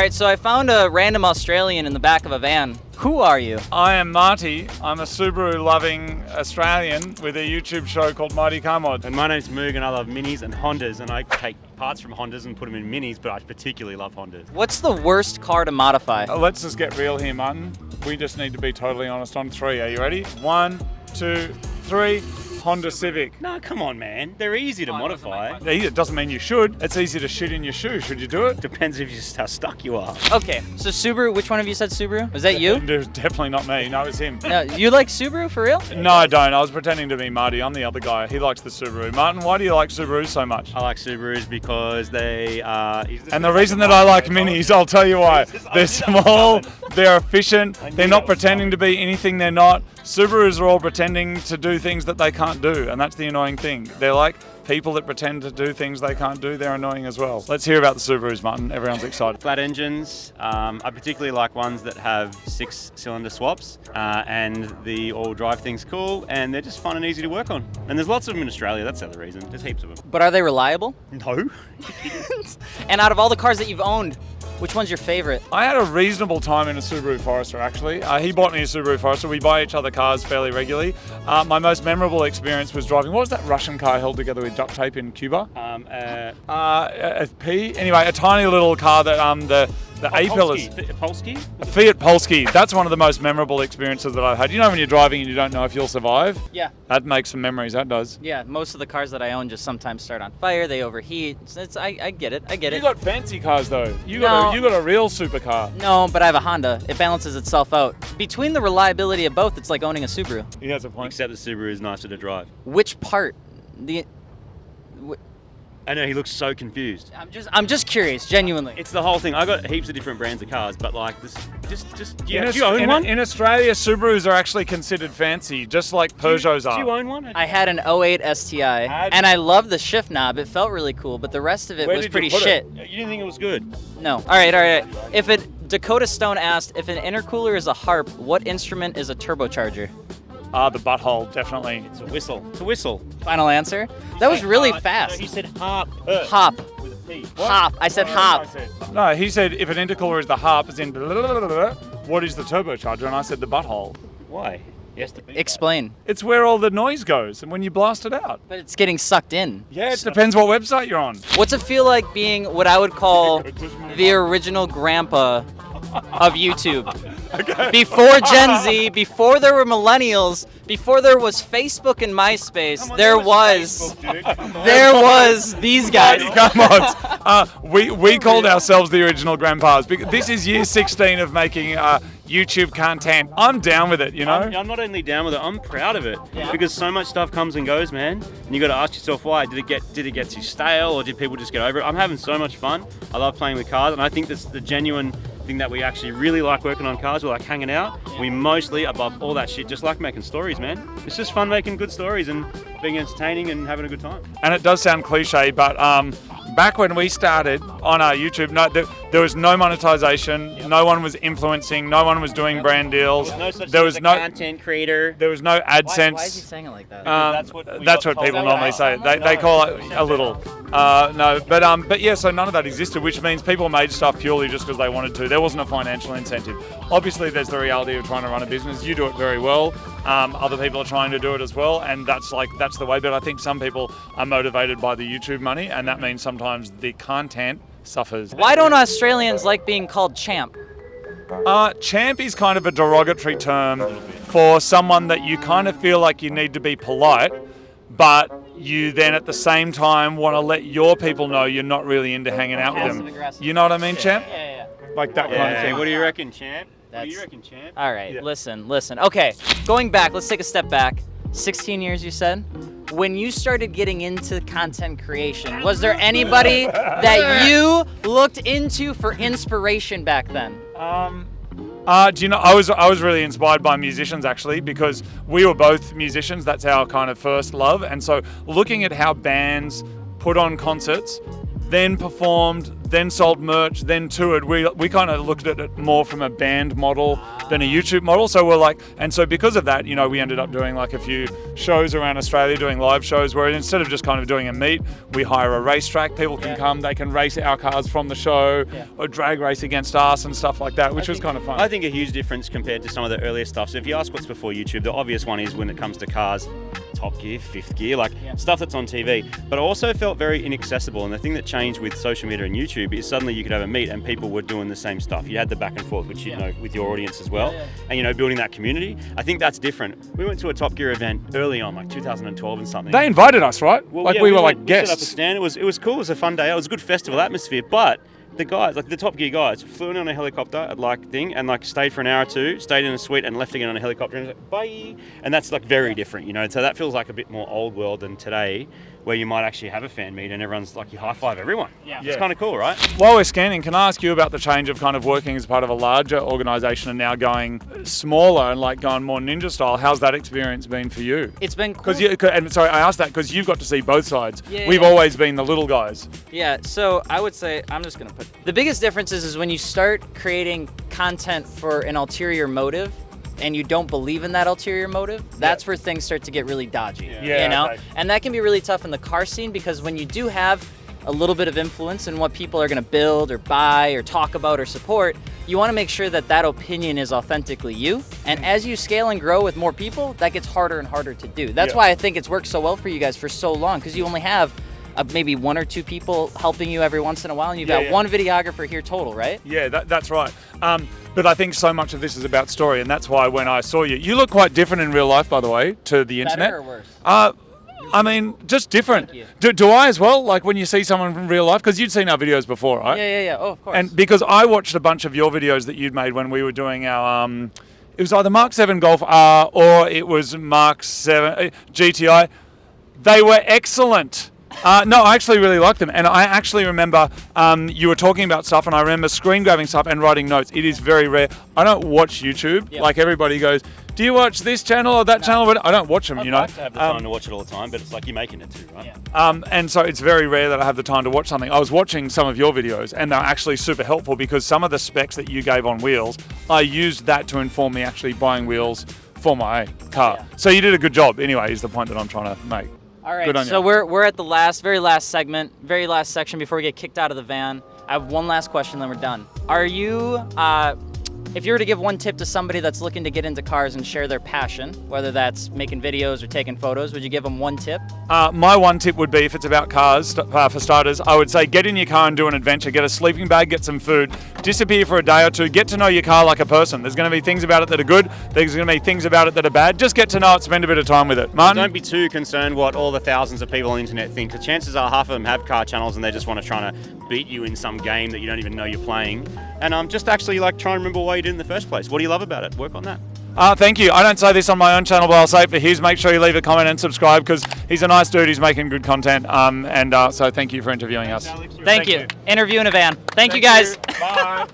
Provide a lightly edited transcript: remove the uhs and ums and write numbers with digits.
right, so I found a random Australian in the back of a van. Who are you? I am Marty. I'm a Subaru-loving Australian with a YouTube show called MightyCarMods. And my name's Moog, and I love Minis and Hondas, and I take parts from Hondas and put them in Minis, but I particularly love Hondas. What's the worst car to modify? Let's just get real here, Martin. We just need to be totally honest on 3. Are you ready? 1, 2, 3. Honda Civic. No, come on, man. They're easy to modify. It doesn't mean you should. It's easy to shit in your shoe. Should you do it? Depends if you just how stuck you are. Okay, so Subaru, which one of you said Subaru? Was that you? Definitely not me. No, it's him. No, you like Subaru for real? No, I don't. I was pretending to be Marty. I'm the other guy. He likes the Subaru. Martin, why do you like Subarus so much? I like Subarus because they are... And the reason that I like Minis, I'll tell you why. They're small, they're efficient, they're not pretending to be anything they're not. Subarus are all pretending to do things that they can't do, and that's the annoying thing. They're like people that pretend to do things they can't do, they're annoying as well. Let's hear about the Subarus, Martin. Everyone's excited. Flat engines. I particularly like ones that have 6-cylinder swaps, and the all-wheel drive thing's cool, and they're just fun and easy to work on. And there's lots of them in Australia, that's the other reason. There's heaps of them. But are they reliable? No. And out of all the cars that you've owned, which one's your favorite? I had a reasonable time in a Subaru Forester, actually. He bought me a Subaru Forester. We buy each other cars fairly regularly. My most memorable experience was driving, what was that Russian car held together with duct tape in Cuba? A P? Anyway, a tiny little car that the A-pillars. Polski? A Fiat Polski. That's one of the most memorable experiences that I've had. You know when you're driving and you don't know if you'll survive? Yeah. That makes some memories, that does. Yeah, most of the cars that I own just sometimes start on fire, they overheat. I get it, You got fancy cars though. You got a real supercar. No, but I have a Honda. It balances itself out. Between the reliability of both, it's like owning a Subaru. He has a point. Except the Subaru is nicer to drive. Which part? I know, he looks so confused. I'm just curious, genuinely. It's the whole thing. I got heaps of different brands of cars, but like this, do you own one? In Australia, Subarus are actually considered fancy, just like Peugeots are. Do you own one? I had an 08 STI, and I love the shift knob. It felt really cool, but the rest of it was pretty shit. You didn't think it was good? No. All right. Dakota Stone asked, if an intercooler is a harp, what instrument is a turbocharger? The butthole, definitely. It's a whistle. It's a whistle. Final answer? That was really fast. No, he said harp. Hop. With a P. Hop. I said hop. No, he said if an intercooler is the harp, as in what is the turbocharger? And I said the butthole. Why? Yes, to be Explain. It's where all the noise goes and when you blast it out. But it's getting sucked in. Yeah, it depends what website you're on. What's it feel like being what I would call the original grandpa of YouTube? Okay. Before Gen Z, before there were millennials, before there was Facebook and MySpace, there was these guys. MightyCarMods. We called ourselves the original grandpas. This is year 16 of making YouTube content. I'm down with it, you know? I'm not only down with it, I'm proud of it. Yeah. Because so much stuff comes and goes, man. And you got to ask yourself why. Did it get too stale, or did people just get over it? I'm having so much fun. I love playing with cars, and I think that's the genuine thing that we actually really like working on cars. We like hanging out. We mostly, above all that shit, just like making stories, man. It's just fun making good stories and being entertaining and having a good time. And it does sound cliche, but back when we started on our YouTube, there was no monetization, no one was influencing, no one was doing brand deals. There was no content creator. There was no AdSense. Why is he saying it like that? That's what people normally say. They call it a little. But yeah, so none of that existed, which means people made stuff purely just because they wanted to. There wasn't a financial incentive. Obviously, there's the reality of trying to run a business. You do it very well. Other people are trying to do it as well, and that's the way. But I think some people are motivated by the YouTube money, and that means sometimes the content suffers. Why don't Australians like being called champ? Champ is kind of a derogatory term for someone that you kind of feel like you need to be polite, but you then at the same time want to let your people know you're not really into hanging out with them. You know what I mean, champ? Yeah. Like that kind of thing. What do you reckon, champ? What do you reckon, champ? All right, listen. Okay, going back, let's take a step back. 16 years, you said? When you started getting into content creation, was there anybody that you looked into for inspiration back then? Do you know, I was really inspired by musicians actually, because we were both musicians. That's our kind of first love. And so looking at how bands put on concerts, then performed, then sold merch, then toured. We kind of looked at it more from a band model than a YouTube model. So we're like, and so because of that, you know, we ended up doing like a few shows around Australia, doing live shows where instead of just kind of doing a meet, we hire a racetrack. People can come, they can race our cars from the show or drag race against us and stuff like that, which was kind of fun. I think a huge difference compared to some of the earlier stuff. So if you ask what's before YouTube, the obvious one is when it comes to cars, Top Gear, Fifth Gear, like stuff that's on TV. But I also felt very inaccessible. And the thing that changed with social media and YouTube is suddenly you could have a meet and people were doing the same stuff. You had the back and forth, which you know with your audience as well, and you know building that community. I think that's different. We went to a Top Gear event early on, like 2012 and something. They invited us, right? Well, like we were like we guests. set up a stand. It was cool. It was a fun day. It was a good festival atmosphere, but the guys, like the Top Gear guys, flew in on a helicopter at like thing and like stayed for an hour or two, stayed in a suite and left again on a helicopter and was like, bye. And that's like very different, you know. So that feels like a bit more old world than today, where you might actually have a fan meet and everyone's like, you high five everyone. It's kind of cool, right? While we're scanning, can I ask you about the change of kind of working as part of a larger organisation and now going smaller and like going more ninja style? How's that experience been for you? It's been cool. And sorry, I asked that because you've got to see both sides. We've always been the little guys. Yeah, so I would say, I'm just gonna put, the biggest difference is when you start creating content for an ulterior motive and you don't believe in that ulterior motive, that's where things start to get really dodgy, you know? Okay. And that can be really tough in the car scene because when you do have a little bit of influence in what people are gonna build or buy or talk about or support, you wanna make sure that that opinion is authentically you. And as you scale and grow with more people, that gets harder and harder to do. That's why I think it's worked so well for you guys for so long, because you only have maybe one or two people helping you every once in a while, and you've got one videographer here total, right? Yeah, that's right. But I think so much of this is about story, and that's why when I saw you, you look quite different in real life, by the way, to the internet. Better or worse? I mean, just different. Thank you. Do I as well? Like when you see someone from real life, because you'd seen our videos before, right? Yeah. Oh, of course. And because I watched a bunch of your videos that you'd made when we were doing our, it was either Mark 7 Golf R or it was Mark 7 GTI. They were excellent. No, I actually really liked them, and I actually remember you were talking about stuff, and I remember screen grabbing stuff and writing notes. It is very rare. I don't watch YouTube. Like everybody goes, do you watch this channel or that channel? I don't watch them, you know. I like to have the time to watch it all the time, but it's like you're making it too, right? And so it's very rare that I have the time to watch something. I was watching some of your videos, and they're actually super helpful because some of the specs that you gave on wheels, I used that to inform me actually buying wheels for my car. So you did a good job anyway, is the point that I'm trying to make. All right, so we're at the very last segment, very last section before we get kicked out of the van. I have one last question, then we're done. Are you, if you were to give one tip to somebody that's looking to get into cars and share their passion, whether that's making videos or taking photos, would you give them one tip? My one tip would be, if it's about cars, for starters, I would say get in your car and do an adventure. Get a sleeping bag, get some food, disappear for a day or two, get to know your car like a person. There's going to be things about it that are good, there's going to be things about it that are bad. Just get to know it, spend a bit of time with it. Martin? Don't be too concerned what all the thousands of people on the internet think, because chances are half of them have car channels and they just want to try to beat you in some game that you don't even know you're playing. And just actually like try and remember why you did in the first place. What do you love about it? Work on that. Thank you. I don't say this on my own channel, but I'll say it for his. Make sure you leave a comment and subscribe because he's a nice dude. He's making good content. So thank you for interviewing us. Thank you. Interview in a van. Thank you, guys. Bye.